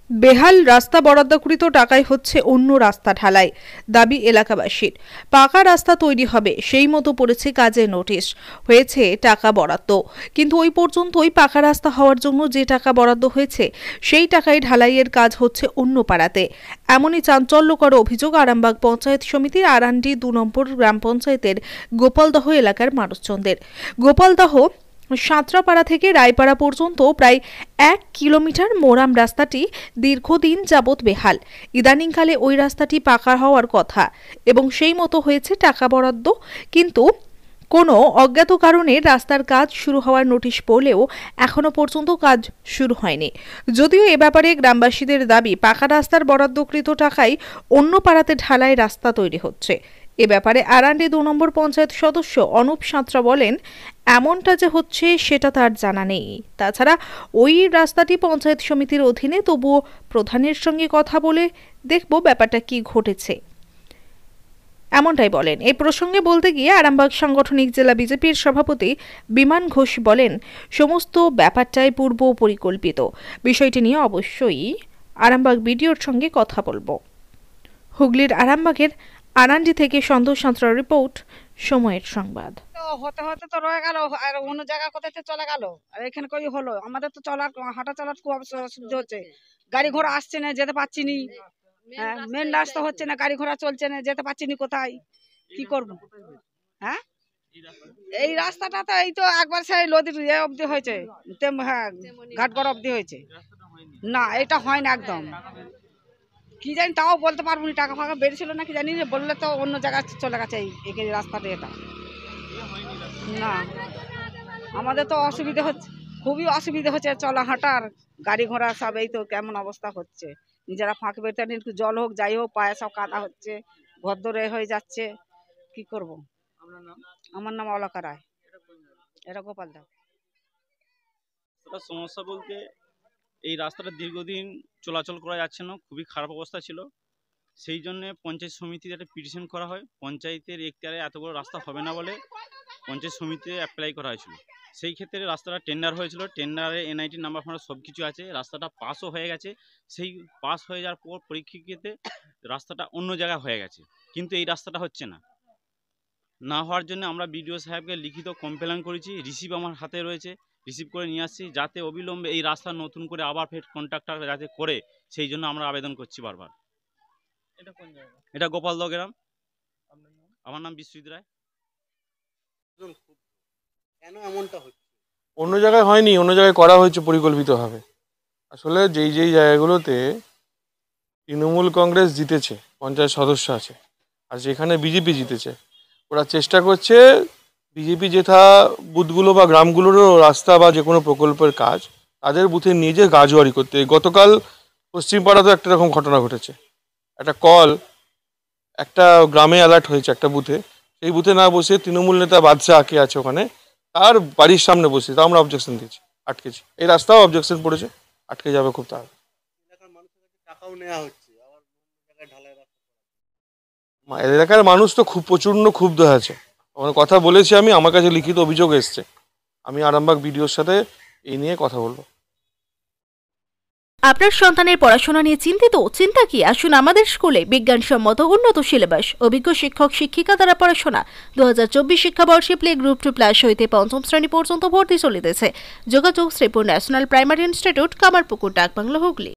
বেহাল রাস্তা বরাদ্দকৃত টাকায় হচ্ছে অন্য রাস্তা ঢালাই, দাবি এলাকাবাসীর। পাকা রাস্তা তৈরি হবে সেই মতো পড়েছে কাজের নোটিশ, হয়েছে টাকা বরাদ্দ, কিন্তু ওই পর্যন্তই পাকা রাস্তা হওয়ার জন্য যে টাকা বরাদ্দ হয়েছে সেই টাকায় ঢালাইয়ের কাজ হচ্ছে অন্য পাড়াতে। এমনই চাঞ্চল্যকর অভিযোগ আরামবাগ পঞ্চায়েত সমিতির আরান্ডি 2 নম্বর গ্রাম পঞ্চায়েতের গোপালদহ এলাকার মানুষজনদের। গোপালদহ সাঁতরাপাড়া থেকে রায়পাড়া পর্যন্ত প্রায় 1 কিলোমিটার মোরাম রাস্তাটি দীর্ঘদিন যাবৎ বেহাল। ইদানিংকালে ওই রাস্তাটি পাকা হওয়ার কথা এবং সেই মতো হয়েছে টাকা বরাদ্দ, কিন্তু কোনো অজ্ঞাত কারণে রাস্তার কাজ শুরু হওয়ার নোটিশ পড়লেও এখনো পর্যন্ত কাজ শুরু হয়নি। যদিও এ ব্যাপারে গ্রামবাসীদের দাবি পাকা রাস্তার বরাদ্দকৃত টাকায় অন্য পাড়াতে ঢালাই রাস্তা তৈরি হচ্ছে। এ ব্যাপারে আরান্ডি 2 নম্বর পঞ্চায়েত সদস্য অনুপ সাঁতরা বলেন, এমনটা যে হচ্ছে সেটা তার জানা নেই। তাছাড়া ওই রাস্তাটি পঞ্চায়েত সমিতির অধীনে, তবুও প্রধানের সঙ্গে কথা বলে দেখব ব্যাপারটা কি ঘটেছে, এমনটাই বলেন। এই প্রসঙ্গে বলতে গিয়ে আরামবাগ সাংগঠনিক জেলা বিজেপির সভাপতি বিমান ঘোষ বলেন, সমস্ত ব্যাপারটাই পূর্ব পরিকল্পিত। বিষয়টি নিয়ে অবশ্যই আরামবাগ বিডিওর সঙ্গে কথা বলবো। হুগলির আরামবাগের আরান্ডি থেকে সন্তোষ সাঁতরার রিপোর্ট, সময়ের সংবাদ। হতে হতে তো রয়ে গেল, আর অন্য জায়গা কোথায় চলে গেল, আর এখানে কই হলো? আমাদের তো চলার হাঁটা চলার খুব অসুবিধা হচ্ছে, গাড়ি ঘোড়া আসছে না, যেতে পারছি নি। হ্যাঁ, মেন রাস্তা হচ্ছে না, গাড়ি ঘোড়া চলছে না, যেতে পারছি নি কোথায়, কি করবো? হ্যাঁ, এই রাস্তাটা তো এই তো একবার সেই নদীর অব্দি হয়েছে, হ্যাঁ ঘাটগড় অব্দি হয়েছে, না এটা হয় না একদম। কি জানি, তাও বলতে পারবো না, টাকা ফাঁকা বেরিয়েছিল না কি জানি, বললে তো অন্য জায়গায় চলে গেছে এই রাস্তাটা। এটা না, আমাদের তো অসুবিধা হচ্ছে, খুবই অসুবিধা হচ্ছে চলা হাঁটার, গাড়ি ঘোড়া সব এই তো কেমন অবস্থা হচ্ছে। নিজেরা ফাঁক বেরতে একটু জল হোক যাই হোক, পায়ে সব কাদা হচ্ছে, ভদ্রে হয়ে যাচ্ছে, কি করব? আমার নাম অলকা রায়, এটা গোপালদা। সমস্যা বলতে এই রাস্তাটা দীর্ঘদিন চলাচল করা যাচ্ছে না, খুবই খারাপ অবস্থা ছিল। সেই জন্য পঞ্চায়েত সমিতিতে একটা পিটিশন করা হয়। পঞ্চায়েতের এখতিয়ারে এত বড় রাস্তা হবে না বলে পঞ্চায়েত সমিতিতে অ্যাপ্লাই করা হয়েছিল। সেই ক্ষেত্রে রাস্তাটা টেন্ডার হয়েছিল, টেন্ডারে NIT নাম্বার ফাম্বার সব কিছু আছে, রাস্তাটা পাসও হয়ে গেছে। সেই পাস হয়ে যাওয়ার পর পরীক্ষিতে রাস্তাটা অন্য জায়গায় হয়ে গেছে, কিন্তু এই রাস্তাটা হচ্ছে না। না হওয়ার জন্য আমরা বিডিও সাহেবকে লিখিত কমপ্লেন করেছি, রিসিভ আমার হাতে রয়েছে, রিসিভ করে নিয়ে আসছি, যাতে অবিলম্বে এই রাস্তা নতুন করে আবার ফের কন্ট্রাক্টর যাতে করে, সেই জন্য আমরা আবেদন করছি বারবার। এটা কোন জায়গা? এটা গোপালদহ গ্রাম। আমার নাম বিশ্বজিৎ রায়। কেন এমনটা হচ্ছে? অন্য জায়গায় হয়নি, অন্য জায়গায় করা হয়েছে পরিকল্পিতভাবে। আসলে যেই জায়গাগুলোতে তৃণমূল কংগ্রেস জিতেছে, পঞ্চায়েত সদস্য আছে, আর যেখানে বিজেপি জিতেছে, ওরা চেষ্টা করছে বিজেপি জেঠা বুথগুলো বা গ্রামগুলোরও রাস্তা বা যে কোনো প্রকল্পের কাজ তাদের বুথে নিয়ে যে গাজোয়ারি করতে। গতকাল পশ্চিমপাড়াতেও একটা রকম ঘটনা ঘটেছে, একটা কল একটা গ্রামে অ্যালার্ট হয়েছে একটা বুথে, সেই বুথে না বসে তৃণমূল নেতা বাদশাহ আঁকে আছে ওখানে, তার বাড়ির সামনে বসে, তা আমরা অবজেকশন দিয়েছি, আটকেছি। এই রাস্তাও অবজেকশন পড়েছে, আটকে যাবে খুব তাড়াতাড়ি। এলাকার মানুষের কাছে টাকাও নেওয়া হচ্ছে, আবার জায়গায় ঢালাই রাস্তা। এলাকার মানুষ তো খুব প্রচণ্ড ক্ষুব্ধ আছে, আমার কথা বলেছি আমি, আমার কাছে লিখিত অভিযোগ এসছে, আমি আরামবাগ বিডিওর সাথে এই নিয়ে কথা বলবো। আপনার সন্তানের পড়াশোনা নিয়ে চিন্তিত? চিন্তা কি, আসুন আমাদের স্কুলে। বিজ্ঞানসম্মত উন্নত সিলেবাস, অভিজ্ঞ শিক্ষক শিক্ষিকা দ্বারা পড়াশোনা। 2024 শিক্ষাবর্ষে প্লে গ্রুপ 2+ হইতে 5ম শ্রেণী পর্যন্ত ভর্তি চলিতেছে। যোগাযোগ Sripur national primary institute, Kamarpukur, Dakbungalow, Hooghly.